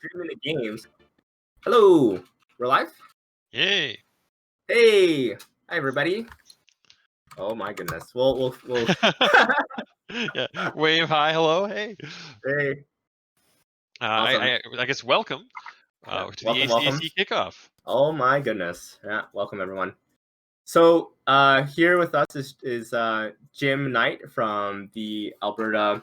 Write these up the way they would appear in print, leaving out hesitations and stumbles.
streaming the games. Hello, we're live. Yay! Hey, hi everybody. Oh my goodness. We'll Yeah, wave hi, hello, hey. hey. Awesome. I guess welcome Yeah, to the welcome. ACAC kickoff. Oh my goodness. Yeah, welcome everyone. So here with us is Jim Knight from the Alberta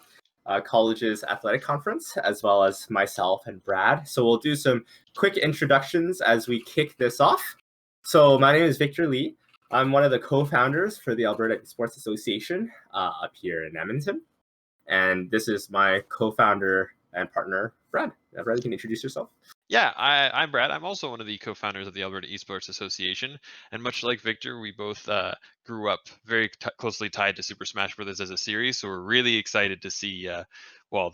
Colleges Athletic Conference, as well as myself and Brad. So we'll do some quick introductions as we kick this off. So my name is Victor Lee. I'm one of the co-founders for the Alberta Esports Association up here in Edmonton. And this is my co-founder and partner, Brad. Brad, you can introduce yourself. Yeah, I'm Brad. I'm also one of the co-founders of the Alberta Esports Association. And much like Victor, we both grew up very closely tied to Super Smash Bros. As a series. So we're really excited to see,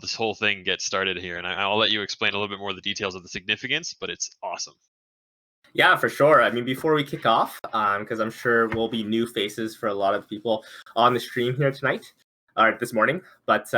this whole thing get started here. And I'll let you explain a little bit more of the details of the significance, but it's awesome. Yeah, for sure. I mean, before we kick off, because I'm sure we'll be new faces for a lot of people on the stream here tonight, or this morning. But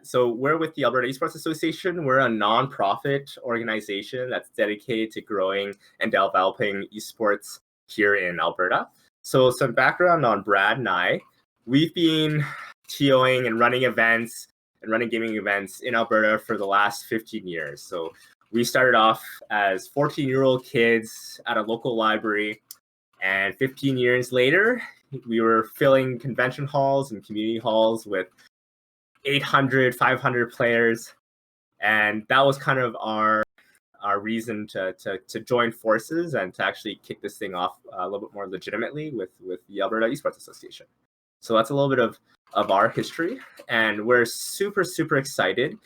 so we're with the Alberta Esports Association. We're a nonprofit organization that's dedicated to growing and developing esports here in Alberta. So some background on Brad and I. We've been TOing and running events and running gaming events in Alberta for the last 15 years. So we started off as 14-year-old kids at a local library, and 15 years later, we were filling convention halls and community halls with 800, 500 players, and that was kind of our reason to join forces and to actually kick this thing off a little bit more legitimately with the Alberta Esports Association. So that's a little bit of our history, and we're super excited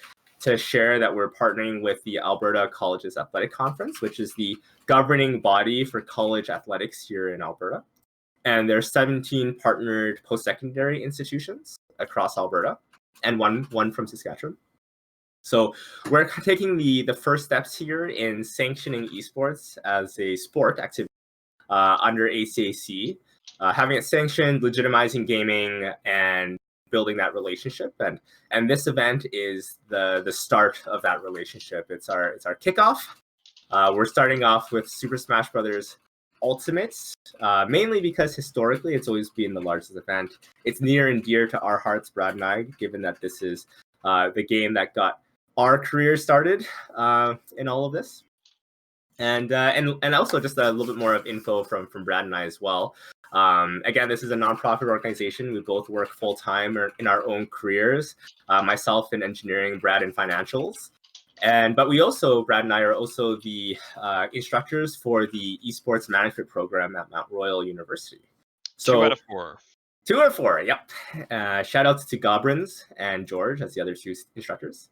to share that we're partnering with the Alberta Colleges Athletic Conference, which is the governing body for college athletics here in Alberta. And there are 17 partnered post-secondary institutions across Alberta, and one from Saskatchewan. So we're taking the first steps here in sanctioning esports as a sport activity under ACAC, having it sanctioned, legitimizing gaming, and building that relationship, and this event is the start of that relationship. It's our kickoff. We're starting off with Super Smash Bros. Ultimates, mainly because historically it's always been the largest event. It's near and dear to our hearts, Brad and I, given that this is the game that got our career started in all of this. And also just a little bit more of info from Brad and I as well. Again, this is a nonprofit organization. We both work full-time in our own careers, myself in engineering, Brad in financials. But Brad and I are also the instructors for the esports management program at Mount Royal University. So 2 out of 4. 2 out of 4, yep. Shout outs to Gobrins and George as the other 2 instructors.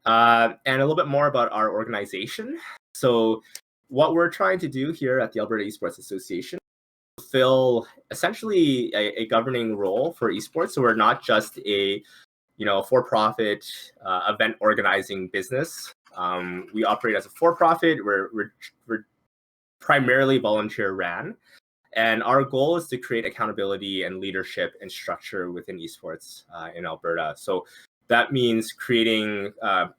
And a little bit more about our organization. So what we're trying to do here at the Alberta Esports Association, fill essentially a governing role for esports. So we're not just a for-profit event organizing business. We operate as a for-profit. We're primarily volunteer ran, and our goal is to create accountability and leadership and structure within esports in Alberta. So that means creating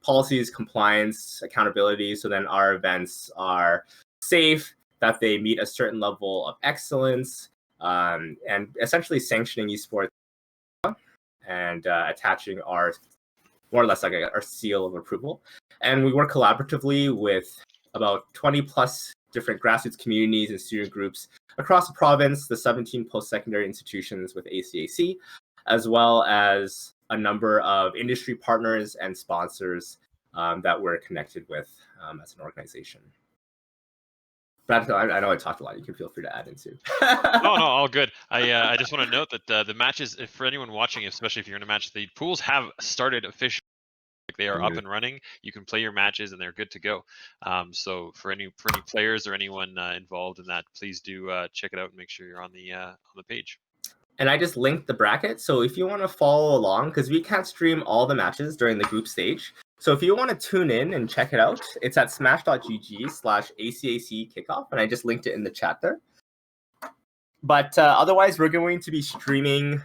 policies, compliance, accountability. So then our events are safe, that they meet a certain level of excellence, and essentially sanctioning esports and attaching our more or less like our seal of approval. And we work collaboratively with about 20 plus different grassroots communities and student groups across the province, the 17 post-secondary institutions with ACAC, as well as a number of industry partners and sponsors that we're connected with as an organization. Brad, I know I talked a lot. You can feel free to add in too. No, all good. I just want to note that the matches, if for anyone watching, especially if you're in a match, the pools have started officially. Like they are up and running. You can play your matches and they're good to go. So for any players or anyone involved in that, please do check it out and make sure you're on the page. And I just linked the bracket. So if you want to follow along, because we can't stream all the matches during the group stage. So if you want to tune in and check it out, it's at smash.gg/ACAC kickoff. And I just linked it in the chat there. But otherwise, we're going to be streaming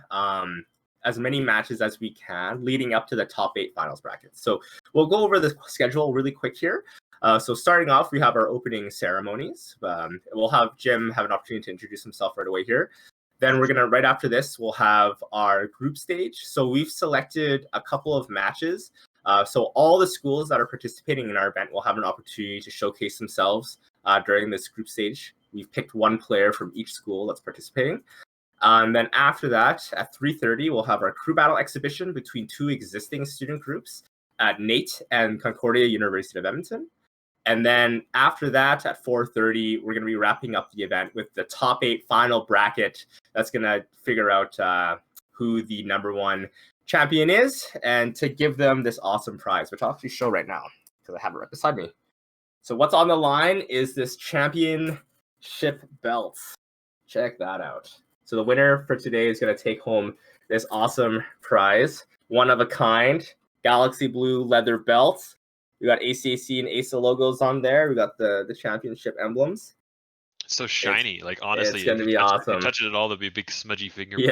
as many matches as we can leading up to the top 8 finals brackets. So we'll go over the schedule really quick here. So starting off, we have our opening ceremonies. We'll have Jim have an opportunity to introduce himself right away here. Then we're going to, right after this, we'll have our group stage. So we've selected a couple of matches. So all the schools that are participating in our event will have an opportunity to showcase themselves during this group stage. We've picked one player from each school that's participating. And then after that, at 3:30, we'll have our crew battle exhibition between two existing student groups at NAIT and Concordia University of Edmonton. And then after that, at 4:30, we're going to be wrapping up the event with the top 8 final bracket that's going to figure out who the number 1 champion is, and to give them this awesome prize, which I'll actually show right now because I have it right beside me. So what's on the line is this championship belt. Check that out. So the winner for today is going to take home this awesome prize, one of a kind, galaxy blue leather belt. We got ACAC and AESA logos on there. We got the championship emblems. It's so shiny. Like, honestly, it's going to be awesome. Touch it at all, there'll be a big smudgy fingerprint.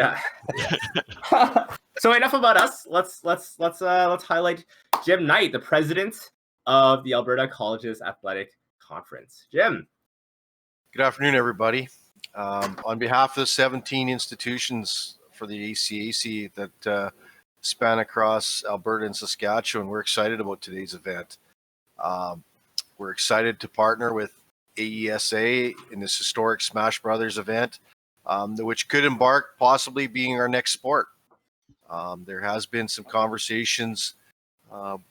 Yeah. So enough about us. Let's highlight Jim Knight, the president of the Alberta Colleges Athletic Conference. Jim. Good afternoon, everybody. On behalf of the 17 institutions for the ACAC that span across Alberta and Saskatchewan, we're excited about today's event. We're excited to partner with AESA in this historic Smash Brothers event, which could embark possibly being our next sport. There has been some conversations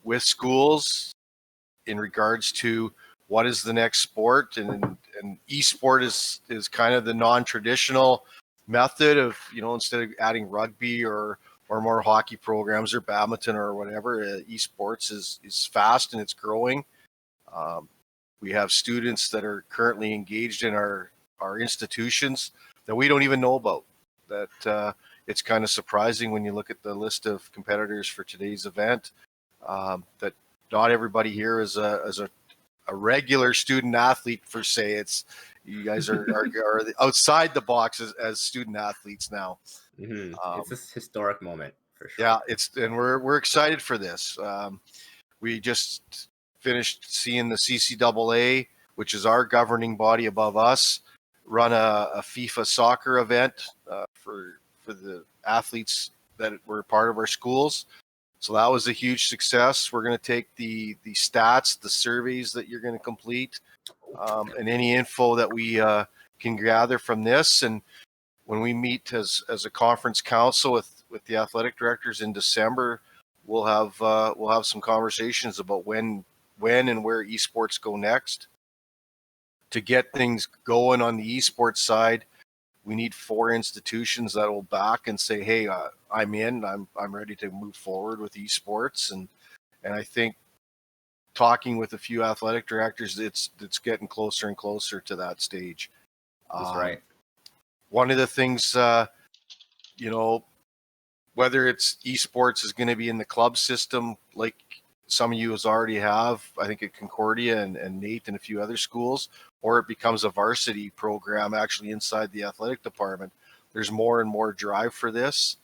with schools in regards to what is the next sport, and esport is kind of the non-traditional method of, instead of adding rugby or more hockey programs or badminton or whatever, esports is fast and it's growing. We have students that are currently engaged in our institutions that we don't even know about. That it's kind of surprising when you look at the list of competitors for today's event, that not everybody here is a regular student athlete per se. It's you guys are outside the box as student athletes now. Mm-hmm. It's this historic moment for sure. Yeah, and we're excited for this. We just finished seeing the CCAA, which is our governing body above us, run a FIFA soccer event for the athletes that were part of our schools. So that was a huge success. We're going to take the stats, the surveys that you're going to complete, and any info that we can gather from this. And when we meet as a conference council with the athletic directors in December, we'll have some conversations about when and where esports go next. To get things going on the esports side, we need 4 institutions that will back and say, "Hey, I'm in. I'm ready to move forward with esports." And I think talking with a few athletic directors, it's getting closer and closer to that stage. That's right. One of the things, whether it's esports is going to be in the club system, like some of you already have, I think at Concordia and NAIT and a few other schools, or it becomes a varsity program actually inside the athletic department. There's more and more drive for this.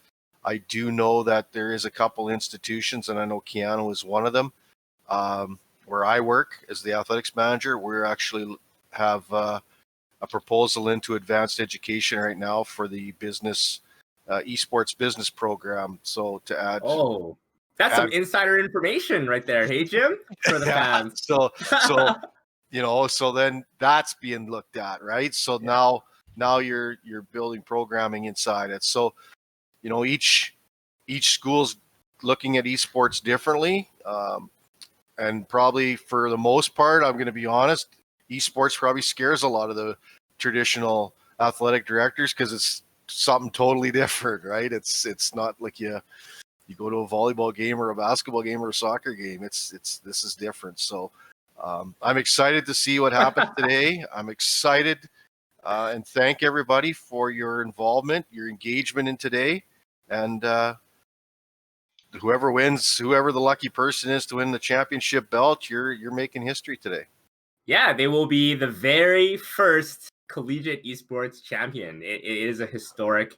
I do know that there is a couple institutions, and I know Keanu is one of them, where I work as the athletics manager. We actually have a proposal into advanced education right now for the business esports business program. So to add, that's some insider information right there. Hey, Jim, for the fans. So so then that's being looked at, right? So now you're building programming inside it. So each school's looking at esports differently, and probably for the most part, I'm going to be honest, esports probably scares a lot of the traditional athletic directors because it's something totally different, right? It's not like you go to a volleyball game or a basketball game or a soccer game. This is different. So I'm excited to see what happens today. I'm excited and thank everybody for your involvement, your engagement in today, and whoever wins, whoever the lucky person is to win the championship belt, you're making history today. Yeah, they will be the very first collegiate esports champion. It is a historic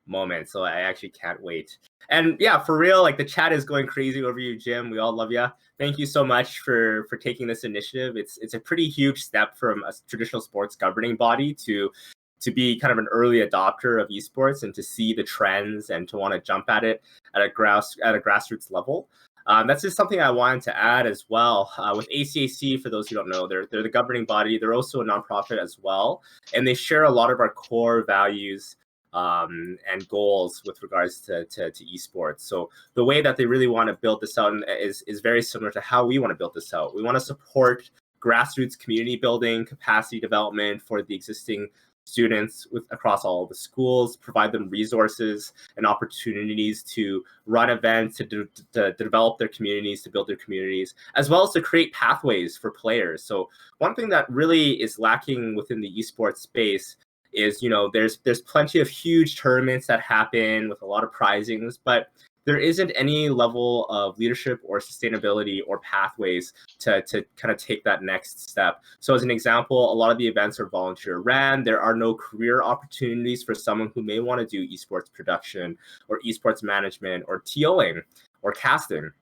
moment, so I actually can't wait. And yeah, for real, like the chat is going crazy over you, Jim. We all love you. Thank you so much for taking this initiative. It's a pretty huge step from a traditional sports governing body to be kind of an early adopter of esports and to see the trends and to want to jump at it at a grassroots level. That's just something I wanted to add as well. With ACAC, for those who don't know, they're the governing body. They're also a nonprofit as well, and they share a lot of our core values and goals with regards to esports. So the way that they really want to build this out is very similar to how we want to build this out. We want to support grassroots community building, capacity development for the existing students across all of the schools, provide them resources and opportunities to run events, to develop their communities, to build their communities, as well as to create pathways for players. So one thing that really is lacking within the esports space is, there's plenty of huge tournaments that happen with a lot of prizings, but there isn't any level of leadership or sustainability or pathways to kind of take that next step. So as an example, a lot of the events are volunteer ran. There are no career opportunities for someone who may want to do esports production or esports management or TOing or casting,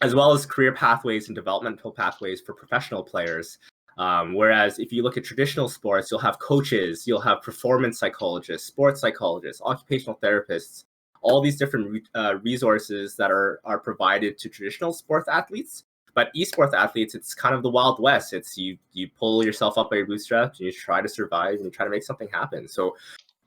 as well as career pathways and developmental pathways for professional players. Whereas if you look at traditional sports, you'll have coaches, you'll have performance psychologists, sports psychologists, occupational therapists, all these different resources that are provided to traditional sports athletes. But esports athletes, it's kind of the Wild West. It's you pull yourself up by your bootstraps and you try to survive and you try to make something happen. So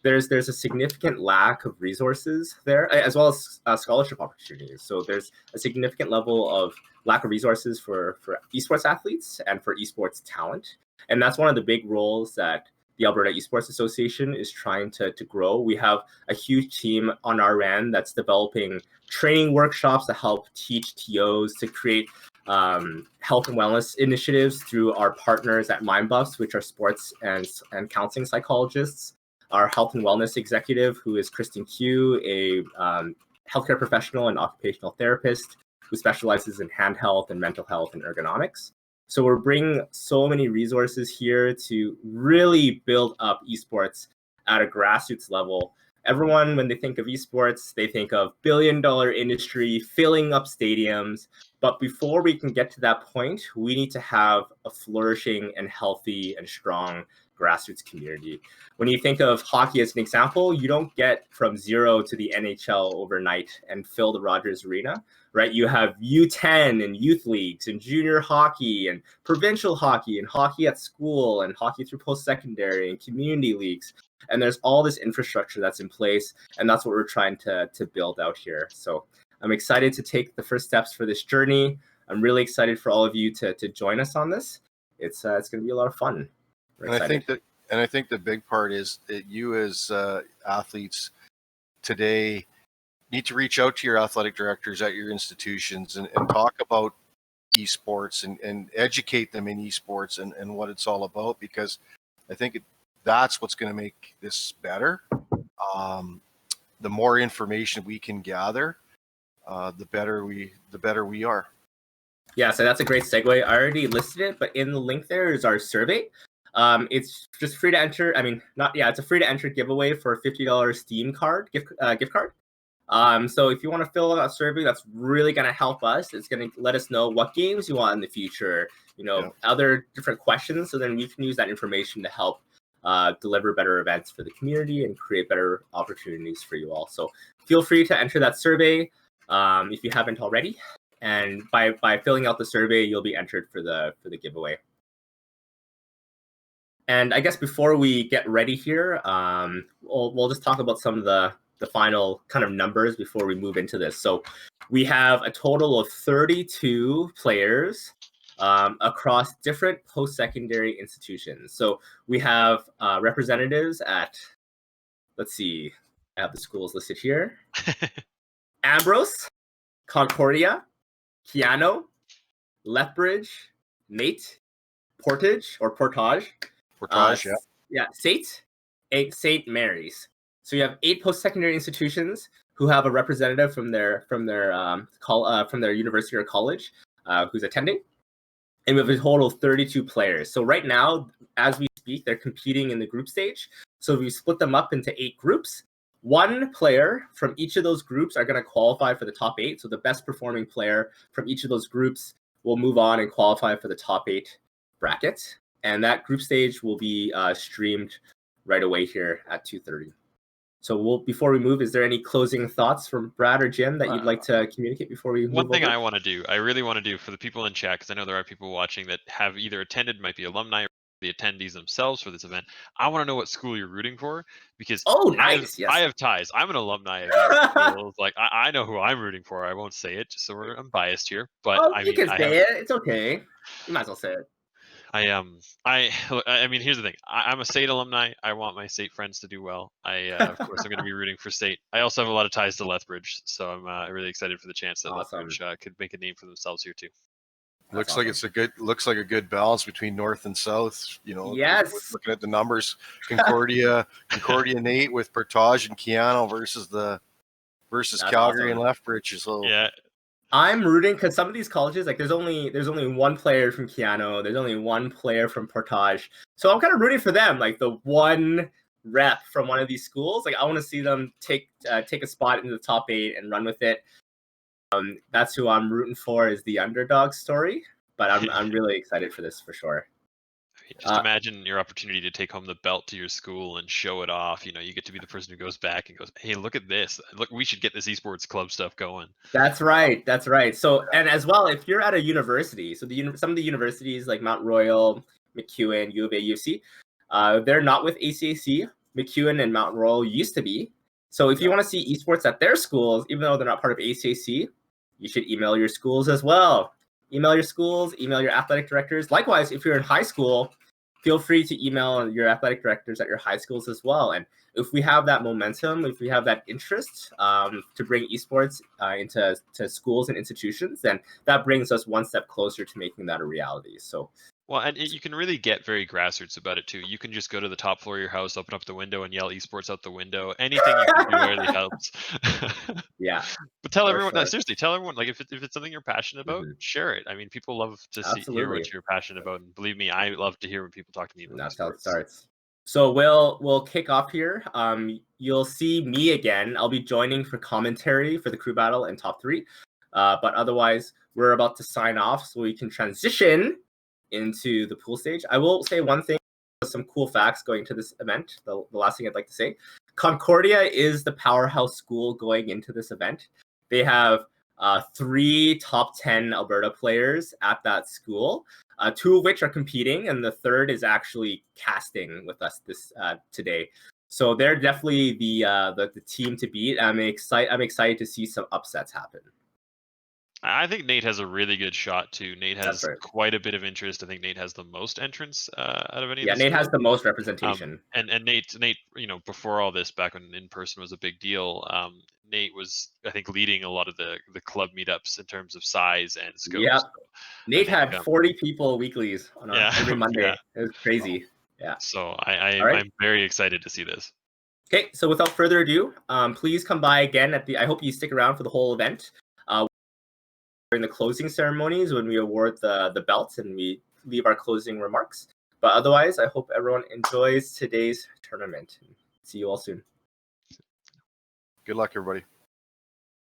there's a significant lack of resources there, as well as scholarship opportunities. So there's a significant level of lack of resources for esports athletes and for esports talent. And that's one of the big roles that the Alberta Esports Association is trying to grow. We have a huge team on our end that's developing training workshops to help teach TOs, to create health and wellness initiatives through our partners at MindBuffs, which are sports and counseling psychologists. Our health and wellness executive, who is Kristen Q, a healthcare professional and occupational therapist who specializes in hand health and mental health and ergonomics. So we're bringing so many resources here to really build up esports at a grassroots level. Everyone, when they think of esports, they think of billion-dollar industry, filling up stadiums. But before we can get to that point, we need to have a flourishing and healthy and strong grassroots community. When you think of hockey as an example, you don't get from zero to the NHL overnight and fill the Rogers Arena, right? You have U10 and youth leagues and junior hockey and provincial hockey and hockey at school and hockey through post-secondary and community leagues. And there's all this infrastructure that's in place, and that's what we're trying to build out here. So I'm excited to take the first steps for this journey. I'm really excited for all of you to join us on this. It's going to be a lot of fun. And I think the big part is that you as athletes today need to reach out to your athletic directors at your institutions and talk about esports and educate them in esports and what it's all about, because I think that's what's going to make this better. The more information we can gather, the better we are. Yeah, so that's a great segue. I already listed it, but in the link there is our survey. It's just free to enter. It's a free to enter giveaway for a $50 Steam card, gift card. So if you want to fill out that survey, that's really going to help us. It's going to let us know what games you want in the future, other different questions. So then we can use that information to help deliver better events for the community and create better opportunities for you all. So feel free to enter that survey if you haven't already. And by filling out the survey, you'll be entered for the giveaway. And I guess before we get ready here, we'll just talk about some of the final kind of numbers before we move into this. So we have a total of 32 players across different post-secondary institutions. So we have representatives at, let's see, I have the schools listed here. Ambrose, Concordia, Keano, Lethbridge, Nate, Portage. St. Mary's. So you have 8 post-secondary institutions who have a representative from their university or college who's attending, and we have a total of 32 players. So right now, as we speak, they're competing in the group stage. So we split them up into 8 groups. one player from each of those groups are going to qualify for the top 8. So the best performing player from each of those groups will move on and qualify for the top 8 bracket. And that group stage will be streamed right away here at 2:30. So before we move, is there any closing thoughts from Brad or Jim that you'd like to communicate before we move One thing over? I really want to do for the people in chat, because I know there are people watching that have either attended, might be alumni, or the attendees themselves for this event. I want to know what school you're rooting for, because Nice. I have ties. I'm an alumni of these schools. Like I know who I'm rooting for. I won't say it, just so I'm biased here. But You can say it. It's okay. You might as well say it. I mean, here's the thing. I'm a SAIT alumni. I want my SAIT friends to do well. Of course, I'm going to be rooting for SAIT. I also have a lot of ties to Lethbridge, so I'm really excited for the chance that Awesome. Lethbridge could make a name for themselves here too. Looks like it's a good balance between north and south. Yes. Looking at the numbers, Concordia Nate with Portage and Keano versus Calgary and Lethbridge. So yeah. I'm rooting because some of these colleges, like there's only one player from Keano, there's only one player from Portage, so I'm kind of rooting for them, like the one rep from one of these schools. Like I want to see them take a spot in the top 8 and run with it. That's who I'm rooting for, is the underdog story. But I'm really excited for this for sure. Just imagine your opportunity to take home the belt to your school and show it off. You get to be the person who goes back and goes, "Hey, look at this! Look, we should get this esports club stuff going." That's right. So, and as well, if you're at a university, so some of the universities like Mount Royal, McEwen, U of A, U of C, they're not with ACAC. McEwen and Mount Royal used to be. So if you want to see esports at their schools, even though they're not part of ACAC, you should email your schools as well. Email your schools, email your athletic directors. Likewise, if you're in high school, feel free to email your athletic directors at your high schools as well. And if we have that momentum, if we have that interest to bring esports into schools and institutions, then that brings us one step closer to making that a reality. So, well, and you can really get very grassroots about it too. You can just go to the top floor of your house, open up the window, and yell esports out the window. Anything you can do really helps. Yeah. But tell everyone, seriously, tell everyone, like if it's something you're passionate about, share it. I mean, people love to hear what you're passionate about, and believe me, I love to hear when people talk to me about That's esports. how it starts. So we'll kick off here. You'll see me again. I'll be joining for commentary for the crew battle and top 3. But otherwise, we're about to sign off so we can transition into the pool stage. I will say one thing, some cool facts going to this event. The last thing I'd like to say, Concordia is the powerhouse school going into this event. They have 3 top 10 Alberta players at that school, 2 of which are competing, and the third is actually casting with us this today. So they're definitely the team to beat. I'm excited to see some upsets happen. I think Nate has a really good shot too. Nate has quite a bit of interest. I think Nate has the most entrance out of any. Yeah, of the Nate has the most representation. And Nate, before all this, back when in person was a big deal, Nate was, I think, leading a lot of the club meetups in terms of size and scope. Yeah, so Nate had 40 people weeklies on every Monday. Yeah. It was crazy. Yeah. So I'm very excited to see this. Okay, so without further ado, please come by again I hope you stick around for the whole event. During the closing ceremonies when we award the belts and we leave our closing remarks. But otherwise, I hope everyone enjoys today's tournament. See you all soon. Good luck, everybody.